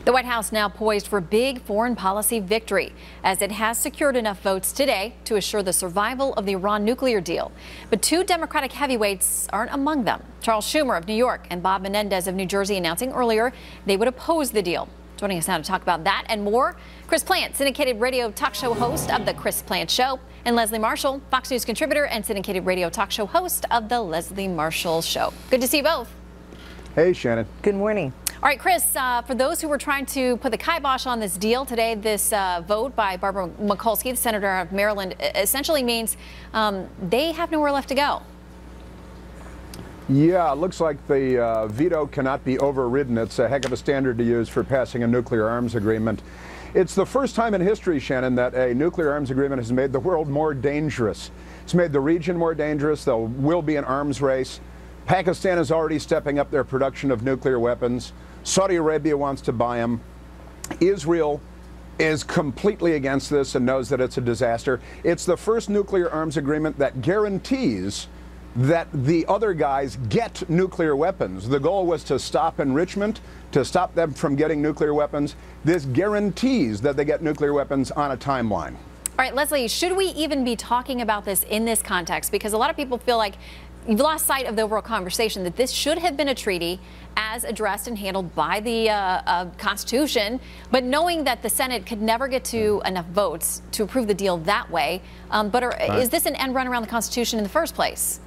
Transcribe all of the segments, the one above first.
The White House now poised for big foreign policy victory as it has secured enough votes today to assure the survival of the Iran nuclear deal. But two Democratic heavyweights aren't among them. Charles Schumer of New York and Bob Menendez of New Jersey announcing earlier they would oppose the deal. Joining us now to talk about that and more, Chris Plante, syndicated radio talk show host of The Chris Plante Show, and Leslie Marshall, Fox News contributor and syndicated radio talk show host of The Leslie Marshall Show. Good to see you both. Hey, Shannon. Good morning. All right, Chris, for those who were trying to put the kibosh on this deal today, this vote by Barbara Mikulski, the senator of Maryland, essentially means they have nowhere left to go. Yeah, it looks like the veto cannot be overridden. It's a heck of a standard to use for passing a nuclear arms agreement. It's the first time in history, Shannon, that a nuclear arms agreement has made the world more dangerous. It's made the region more dangerous. There will be an arms race. Pakistan is already stepping up their production of nuclear weapons. Saudi Arabia wants to buy them. Israel is completely against this and knows that it's a disaster. It's the first nuclear arms agreement that guarantees that the other guys get nuclear weapons. The goal was to stop enrichment, to stop them from getting nuclear weapons. This guarantees that they get nuclear weapons on a timeline. All right, Leslie, should we even be talking about this in this context? Because a lot of people feel like you've lost sight of the overall conversation, that this should have been a treaty as addressed and handled by the Constitution, but knowing that the Senate could never get to enough votes to approve the deal that way, is this an end run around the Constitution in the first place?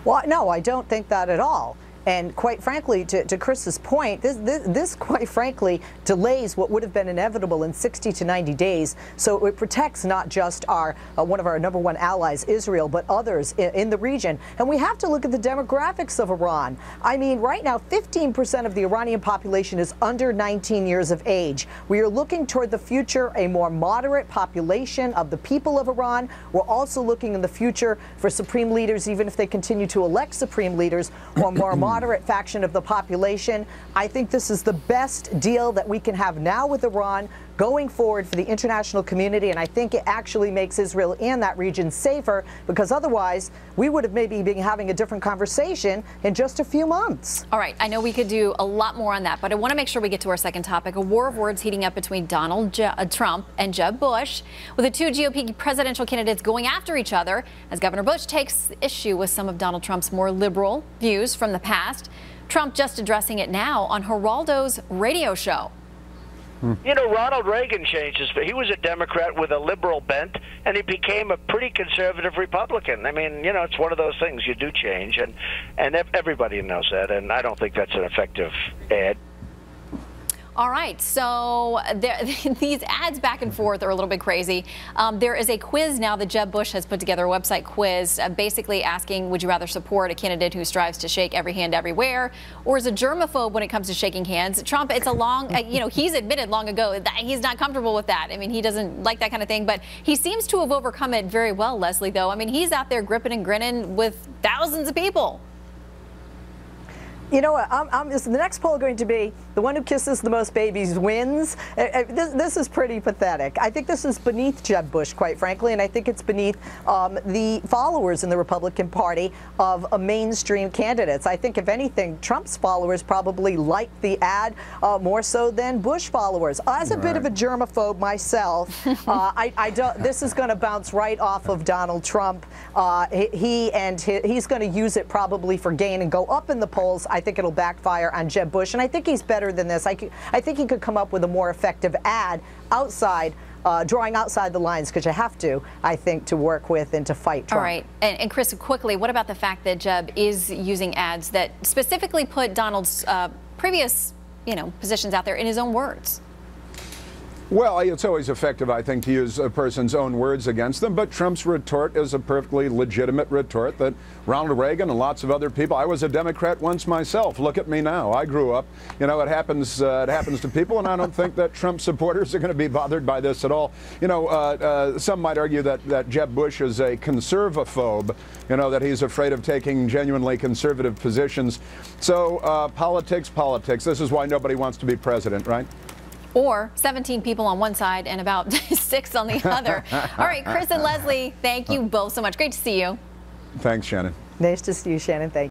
Well, no, I don't think that at all. And quite frankly, to Chris's point, this quite frankly delays what would have been inevitable in 60 to 90 days. So it protects not just our one of our #1 allies, Israel, but others in the region. And we have to look at the demographics of Iran. I mean, right now, 15% of the Iranian population is under 19 years of age. We are looking toward the future, a more moderate population of the people of Iran. We're also looking in the future for supreme leaders, even if they continue to elect supreme leaders, or more moderate faction of the population. I think this is the best deal that we can have now with Iran going forward for the international community, and I think it actually makes Israel and that region safer, because otherwise we would have maybe been having a different conversation in just a few months. All right, I know we could do a lot more on that, but I want to make sure we get to our second topic, a war of words heating up between Donald Trump and Jeb Bush, with the two GOP presidential candidates going after each other as Governor Bush takes issue with some of Donald Trump's more liberal views from the past. Trump just addressing it now on Geraldo's radio show. You know, Ronald Reagan changed his. He was a Democrat with a liberal bent, and he became a pretty conservative Republican. I memean, you know, it's one of those things. You do change, and everybody knows that, and I don't think that's an effective ad. All right, so these ads back and forth are a little bit crazy. There is a quiz now that Jeb Bush has put together, a website quiz, basically asking, would you rather support a candidate who strives to shake every hand everywhere, or is a germaphobe when it comes to shaking hands? Trump, it's a long, you know, he's admitted long ago that he's not comfortable with that. I mean, he doesn't like that kind of thing, but he seems to have overcome it very well, Leslie, though. I mean, he's out there gripping and grinning with thousands of people. You know what, is the next poll going to be the one who kisses the most babies wins? This is pretty pathetic. I think this is beneath Jeb Bush, quite frankly, and I think it's beneath the followers in the Republican Party of mainstream candidates. I think, if anything, Trump's followers probably like the ad more so than Bush followers. As a bit of a germaphobe myself, I don't. This is going to bounce right off of Donald Trump. He's going to use it probably for gain and go up in the polls. I think it'll backfire on Jeb Bush, and I think he's better than this. I think he could come up with a more effective ad outside, drawing outside the lines, because you have to, I think, to work with and to fight Trump. All right, and Chris, quickly, what about the fact that Jeb is using ads that specifically put Donald's previous, positions out there in his own words? Well, it's always effective, I think, to use a person's own words against them, but Trump's retort is a perfectly legitimate retort that Ronald Reagan and lots of other people. I was a Democrat once myself. Look at me now. I grew up. You know, it happens to people, and I don't think that Trump supporters are going to be bothered by this at all. You know, some might argue that Jeb Bush is a conservaphobe, that he's afraid of taking genuinely conservative positions. So politics. This is why nobody wants to be president, right? Or 17 people on one side and about 6 on the other. All right, Chris and Leslie, thank you both so much. Great to see you. Thanks, Shannon. Nice to see you, Shannon. Thank you.